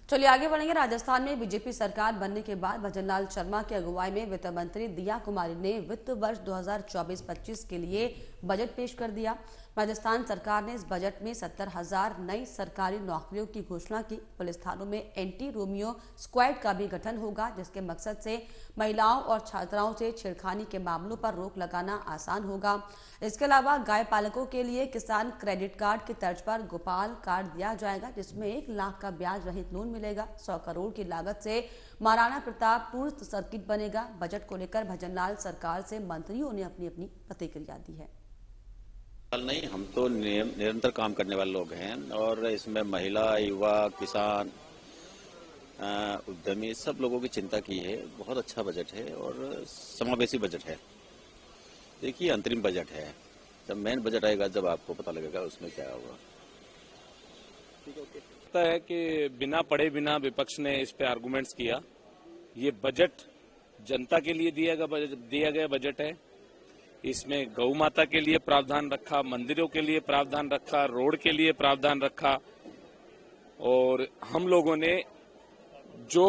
चलिए आगे बढ़ेंगे। राजस्थान में बीजेपी सरकार बनने के बाद भजनलाल शर्मा की अगुवाई में वित्त मंत्री दिया कुमारी ने वित्त वर्ष 2024-25 के लिए बजट पेश कर दिया। राजस्थान सरकार ने इस बजट में 70,000 नई सरकारी नौकरियों की घोषणा की। पुलिस थानों में एंटी रोमियो स्क्वाड का भी गठन होगा, जिसके मकसद से महिलाओं और छात्राओं से छेड़खानी के मामलों पर रोक लगाना आसान होगा। इसके अलावा गाय पालकों के लिए किसान क्रेडिट कार्ड की तर्ज पर गोपाल कार्ड दिया जाएगा, जिसमें 1 लाख का ब्याज रहित लोन मिलेगा। 100 करोड़ की लागत से महाराणा प्रताप टूरिस्ट सर्किट बनेगा। बजट को लेकर भजनलाल सरकार से मंत्रियों ने अपनी अपनी प्रतिक्रिया दी है। नहीं, हम तो निरंतर काम करने वाले लोग हैं और इसमें महिला, युवा, किसान, उद्यमी सब लोगों की चिंता की है। बहुत अच्छा बजट है और समावेशी बजट है। देखिए, अंतरिम बजट है, जब मेन बजट आएगा जब आपको पता लगेगा उसमें क्या होगा। लगता है कि बिना पढ़े बिना विपक्ष ने इस पे आर्गुमेंट्स किया। ये बजट जनता के लिए दिया गया बजट है। इसमें गौ माता के लिए प्रावधान रखा, मंदिरों के लिए प्रावधान रखा, रोड के लिए प्रावधान रखा और हम लोगों ने जो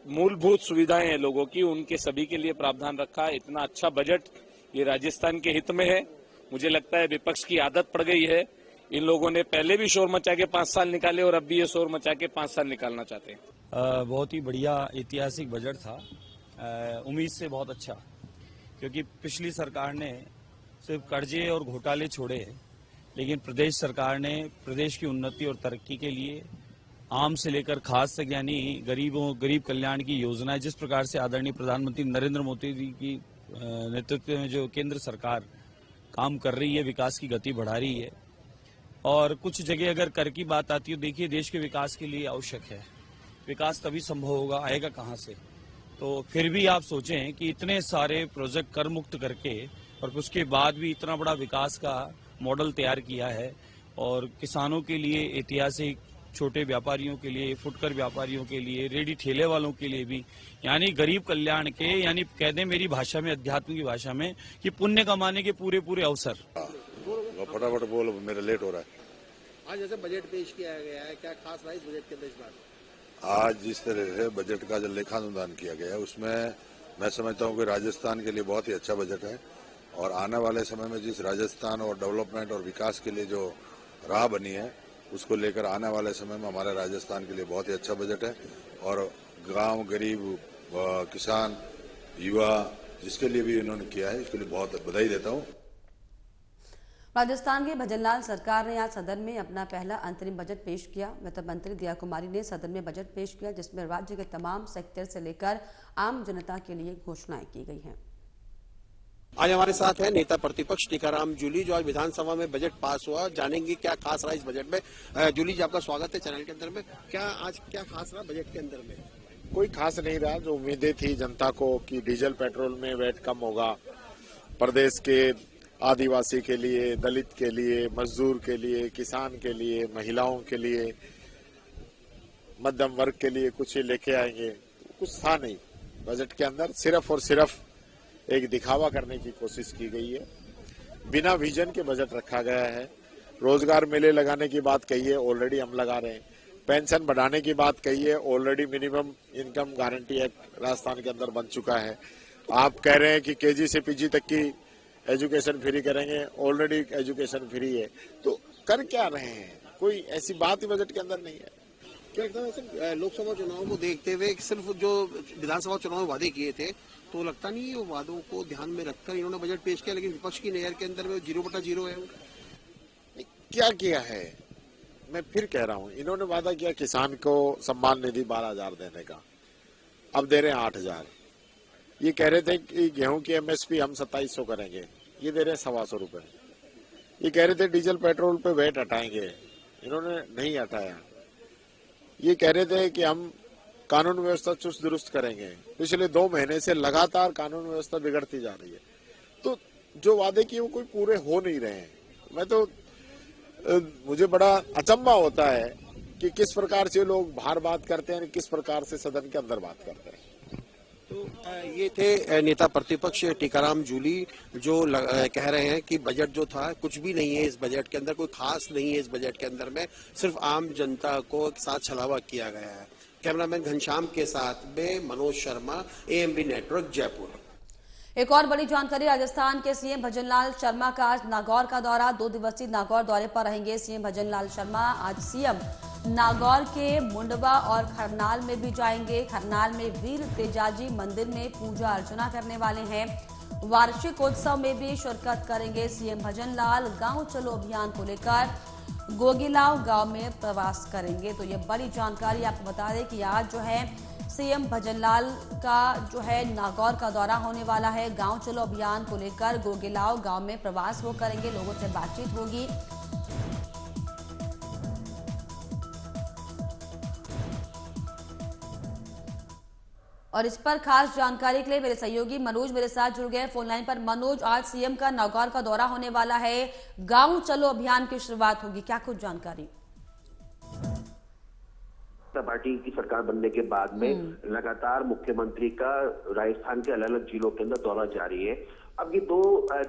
मूलभूत सुविधाएं हैं लोगों की, उनके सभी के लिए प्रावधान रखा। इतना अच्छा बजट ये राजस्थान के हित में है। मुझे लगता है विपक्ष की आदत पड़ गई है। इन लोगों ने पहले भी शोर मचा के 5 साल निकाले और अब भी ये शोर मचा के 5 साल निकालना चाहते हैं। बहुत ही बढ़िया ऐतिहासिक बजट था, उम्मीद से बहुत अच्छा, क्योंकि पिछली सरकार ने सिर्फ कर्जे और घोटाले छोड़े, लेकिन प्रदेश सरकार ने प्रदेश की उन्नति और तरक्की के लिए आम से लेकर खास तक यानी गरीब कल्याण की योजनाएं, जिस प्रकार से आदरणीय प्रधानमंत्री नरेंद्र मोदी जी की नेतृत्व में जो केंद्र सरकार काम कर रही है, विकास की गति बढ़ा रही है। और कुछ जगह अगर कर की बात आती है, देखिए देश के विकास के लिए आवश्यक है, विकास तभी संभव होगा, आएगा कहाँ से। तो फिर भी आप सोचें कि इतने सारे प्रोजेक्ट कर मुक्त करके और उसके बाद भी इतना बड़ा विकास का मॉडल तैयार किया है और किसानों के लिए ऐतिहासिक, छोटे व्यापारियों के लिए, फुटकर व्यापारियों के लिए, रेडी ठेले वालों के लिए भी, यानी गरीब कल्याण के, यानी कह दें मेरी भाषा में, अध्यात्म की भाषा में, कि पुण्य कमाने के पूरे पूरे अवसर। फटाफट बोलो, मेरा लेट हो रहा है। आज जैसे बजट पेश किया गया है, क्या खास रहा इस बजट के अंदर इस बार? आज जिस तरह से बजट का जो लेखानुदान किया गया है, उसमें मैं समझता हूँ कि राजस्थान के लिए बहुत ही अच्छा बजट है और आने वाले समय में जिस राजस्थान और डेवलपमेंट और विकास के लिए जो राह बनी है, उसको लेकर आने वाले समय में हमारे राजस्थान के लिए बहुत ही अच्छा बजट है। और गांव, गरीब, किसान, युवा, जिसके लिए भी इन्होंने किया है, इसके लिए बहुत बधाई देता हूँ। राजस्थान की भजनलाल सरकार ने आज सदन में अपना पहला अंतरिम बजट पेश किया। वित्त मंत्री दिया कुमारी ने सदन में बजट पेश किया, जिसमें राज्य के तमाम सेक्टर से लेकर आम जनता के लिए घोषणाएं की गई हैं। आज हमारे साथ है नेता प्रतिपक्ष टीकाराम जूली, जो आज विधानसभा में बजट पास हुआ। जानेंगे क्या खास रहा इस बजट में। जूली जी, आपका स्वागत है चैनल के अंदर में। क्या आज क्या खास रहा बजट के अंदर में? कोई खास नहीं रहा। जो उम्मीदें थी जनता को कि डीजल पेट्रोल में वैट कम होगा, प्रदेश के आदिवासी के लिए, दलित के लिए, मजदूर के लिए, किसान के लिए, महिलाओं के लिए, मध्यम वर्ग के लिए कुछ लेके आएंगे, कुछ था नहीं बजट के अंदर। सिर्फ और सिर्फ एक दिखावा करने की कोशिश की गई है। बिना विजन के बजट रखा गया है। रोजगार मेले लगाने की बात कही है, ऑलरेडी हम लगा रहे हैं। पेंशन बढ़ाने की बात कही है, already minimum income guarantee act Rajasthan के अंदर बन चुका है। आप कह रहे हैं कि केजी से पीजी तक की एजुकेशन फ्री करेंगे, ऑलरेडी एजुकेशन फ्री है। तो कर क्या रहे हैं? कोई ऐसी बात ही बजट के अंदर नहीं है। क्या लगता है सर, लोकसभा चुनाव को देखते हुए सिर्फ जो विधानसभा चुनाव में वादे किए थे, तो लगता नहीं है वादों को ध्यान में रखकर इन्होंने बजट पेश किया, लेकिन विपक्ष की नजर के अंदर में 0/0 है। क्या किया है? मैं फिर कह रहा हूँ, इन्होंने वादा किया किसान को सम्मान निधि 12,000 देने का, अब दे रहे हैं 8,000। ये कह रहे थे कि गेहूं की एमएसपी हम 2700 करेंगे, ये दे रहे हैं 125 रुपए। ये कह रहे थे डीजल पेट्रोल पे वैट हटाएंगे, इन्होंने नहीं हटाया। ये कह रहे थे कि हम कानून व्यवस्था चुस्त दुरुस्त करेंगे, पिछले 2 महीने से लगातार कानून व्यवस्था बिगड़ती जा रही है। तो जो वादे किए वो कोई पूरे हो नहीं रहे हैं। मुझे बड़ा अचंभा होता है कि किस प्रकार से लोग बाहर बात करते हैं, किस प्रकार से सदन के अंदर बात करते हैं। तो ये थे नेता प्रतिपक्ष टीकाराम जूली जो कह रहे हैं कि बजट जो था कुछ भी नहीं है, इस बजट के अंदर कोई खास नहीं है, इस बजट के अंदर में सिर्फ आम जनता को साथ छलावा किया गया है। कैमरामैन घनश्याम के साथ में मनोज शर्मा, AMB नेटवर्क, जयपुर। एक और बड़ी जानकारी, राजस्थान के सीएम भजनलाल शर्मा का आज नागौर का दौरा। 2 दिवसीय नागौर दौरे पर रहेंगे सीएम भजनलाल शर्मा। आज सीएम नागौर के मुंडवा और खरनाल में भी जाएंगे। खरनाल में वीर तेजाजी मंदिर में पूजा अर्चना करने वाले हैं। वार्षिक उत्सव में भी शिरकत करेंगे सीएम भजनलाल। गांव चलो अभियान को लेकर गोगिलाव गांव में प्रवास करेंगे। तो ये बड़ी जानकारी आपको बता दें कि आज जो है सीएम भजनलाल का जो है नागौर का दौरा होने वाला है। गांव चलो अभियान को लेकर गोगिलाव गांव में प्रवास वो करेंगे, लोगों से बातचीत होगी। और इस पर खास जानकारी के लिए मेरे सहयोगी मनोज मेरे साथ जुड़ गए फोन लाइन पर। मनोज, आज सीएम का नागौर का दौरा होने वाला है, गांव चलो अभियान की शुरुआत होगी, क्या कुछ जानकारी? पार्टी की सरकार बनने के बाद में लगातार मुख्यमंत्री का राजस्थान के अलग अलग जिलों के अंदर दौरा जारी है। अब ये 2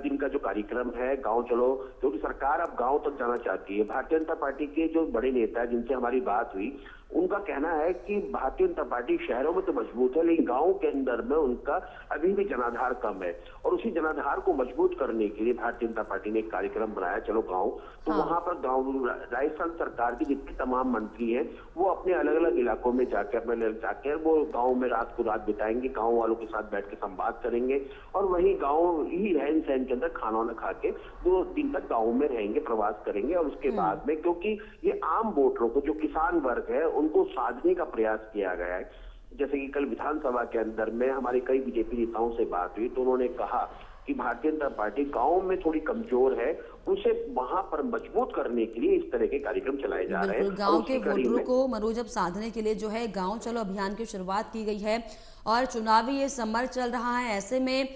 दिन का जो कार्यक्रम है गांव चलो, क्योंकि सरकार अब गांव तक जाना चाहती है। भारतीय जनता पार्टी के जो बड़े नेता हैं जिनसे हमारी बात हुई, उनका कहना है कि भारतीय जनता पार्टी शहरों में तो मजबूत है, लेकिन गांव के अंदर में उनका अभी भी जनाधार कम है। और उसी जनाधार को मजबूत करने के लिए भारतीय जनता पार्टी ने एक कार्यक्रम बनाया, चलो गांव। तो वहां पर गांव राजस्थान सरकार के जितने तमाम मंत्री हैं वो अपने अलग अलग इलाकों में जाकर वो गाँव में रात को रात बिताएंगे, गाँव वालों के साथ बैठ के संवाद करेंगे और वहीं गाँव ही रहन सहन के अंदर खाना वाना खा के 2 दिन तक गाँव में रहेंगे, प्रवास करेंगे। और उसके बाद में, क्योंकि ये आम वोटरों को, जो किसान वर्ग है, उनको साधने का प्रयास किया गया है। जैसे कि कल विधानसभा के अंदर में हमारे कई बीजेपी नेताओं से बात हुई तो उन्होंने कहा कि भारतीय जनता पार्टी गांव में थोड़ी कमजोर है, उसे वहां पर मजबूत करने के लिए इस तरह के कार्यक्रम चलाए जा रहे हैं। गांव के वोटरों को मनोज अब साधने के लिए जो है गांव चलो अभियान की शुरुआत की गई है और चुनावी ये समर चल रहा है। ऐसे में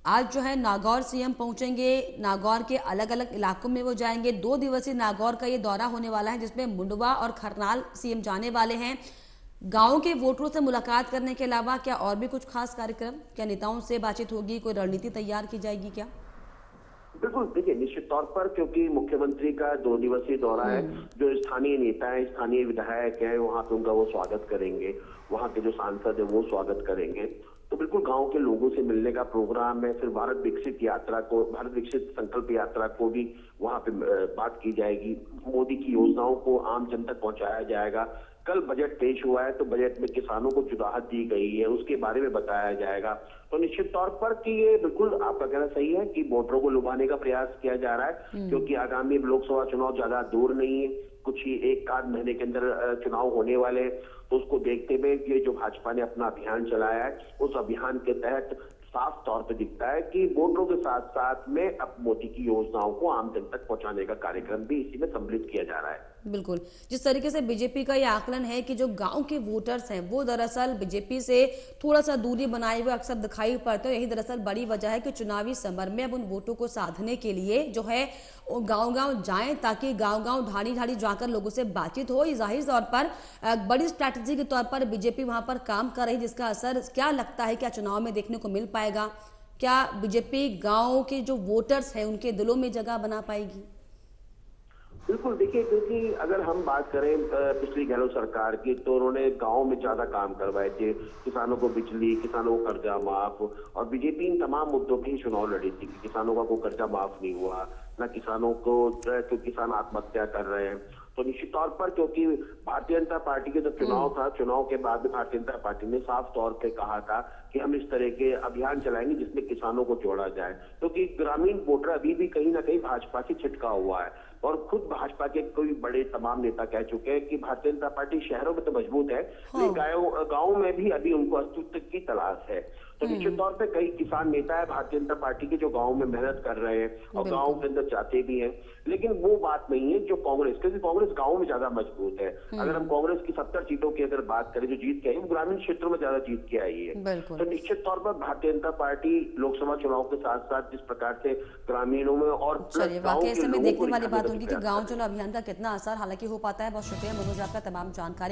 आज जो है नागौर सीएम पहुंचेंगे, नागौर के अलग अलग इलाकों में वो जाएंगे। 2 दिवसीय नागौर का ये दौरा होने वाला है जिसमें मुंडवा और खरनाल सीएम जाने वाले हैं। गांव के वोटरों से मुलाकात करने के अलावा क्या और भी कुछ खास कार्यक्रम, क्या नेताओं से बातचीत होगी, कोई रणनीति तैयार की जाएगी क्या? बिल्कुल, देखिए निश्चित तौर पर, क्योंकि मुख्यमंत्री का 2 दिवसीय दौरा है, जो स्थानीय नेता है, स्थानीय विधायक है, वहां पे उनका वो स्वागत करेंगे, वहां के जो सांसद है वो स्वागत करेंगे। तो बिल्कुल गांव के लोगों से मिलने का प्रोग्राम है। फिर भारत विकसित यात्रा को, भारत विकसित संकल्प यात्रा को भी वहां पे बात की जाएगी। मोदी की योजनाओं को आम जन तक पहुंचाया जाएगा। कल बजट पेश हुआ है तो बजट में किसानों को जो राहत दी गई है उसके बारे में बताया जाएगा। तो निश्चित तौर पर कि ये बिल्कुल आपका कहना सही है कि वोटरों को लुभाने का प्रयास किया जा रहा है, क्योंकि आगामी लोकसभा चुनाव ज्यादा दूर नहीं है, कुछ ही 1 आध महीने के अंदर चुनाव होने वाले हैं। तो उसको देखते हुए ये जो भाजपा ने अपना अभियान चलाया है, उस अभियान के तहत साफ तौर पे दिखता है कि वोटरों के साथ साथ में अब मोदी की योजनाओं को आम जन तक पहुंचाने का कार्यक्रम भी इसी में सम्मिलित किया जा रहा है। बिल्कुल, जिस तरीके से बीजेपी का ये आकलन है कि जो गांव के वोटर्स हैं वो दरअसल बीजेपी से थोड़ा सा दूरी बनाए हुए अक्सर दिखाई पड़ते हैं। यही दरअसल बड़ी वजह है कि चुनावी समर में अब उन वोटों को साधने के लिए जो है गांव-गांव जाएं, ताकि गांव-गांव ढाणी-ढाणी जाकर लोगों से बातचीत हो। जाहिर तौर पर बड़ी स्ट्रैटेजी के तौर पर बीजेपी वहां पर काम कर रही, जिसका असर क्या लगता है क्या चुनाव में देखने को मिल पाएगा? क्या बीजेपी गाँव के जो वोटर्स हैं उनके दिलों में जगह बना पाएगी? बिल्कुल, देखिए, क्योंकि अगर हम बात करें पिछली गहलोत सरकार की, तो उन्होंने गांव में ज्यादा काम करवाए थे, किसानों को बिजली, किसानों को कर्जा माफ, और बीजेपी इन तमाम मुद्दों पे ही चुनाव लड़ी थी कि किसानों का कोई कर्जा माफ नहीं हुआ, न किसानों को, तो किसान आत्महत्या कर रहे हैं। तो निश्चित तौर पर, क्योंकि भारतीय जनता पार्टी के जब चुनाव था, चुनाव के बाद में भारतीय जनता पार्टी ने साफ तौर पे कहा था कि हम इस तरह के अभियान चलाएंगे जिसमें किसानों को जोड़ा जाए, क्योंकि ग्रामीण वोटर अभी भी कहीं ना कहीं भाजपा से छिटका हुआ है। और खुद भाजपा के कोई बड़े तमाम नेता कह चुके हैं कि भारतीय जनता पार्टी शहरों में तो मजबूत है, लेकिन गाँव में भी अभी उनको अस्तित्व की तलाश है। तो निश्चित तौर पे कई किसान नेता है भारतीय जनता पार्टी के जो गांव में मेहनत कर रहे हैं और गांव के अंदर जाते भी हैं, लेकिन वो बात नहीं है जो कांग्रेस, क्योंकि कांग्रेस गांव में ज्यादा मजबूत है। अगर हम कांग्रेस की 70 सीटों की अगर बात करें जो जीत के आई, वो ग्रामीण क्षेत्रों में ज्यादा जीत के आई है। तो निश्चित तौर पर भारतीय जनता पार्टी लोकसभा चुनाव के साथ साथ जिस प्रकार से ग्रामीणों में और वाकई में देखने वाली बात होगी कि गाँव चुनाव अभियान का कितना असर हालांकि हो पाता है। बहुत शुक्रिया मनोज आपका तमाम जानकारी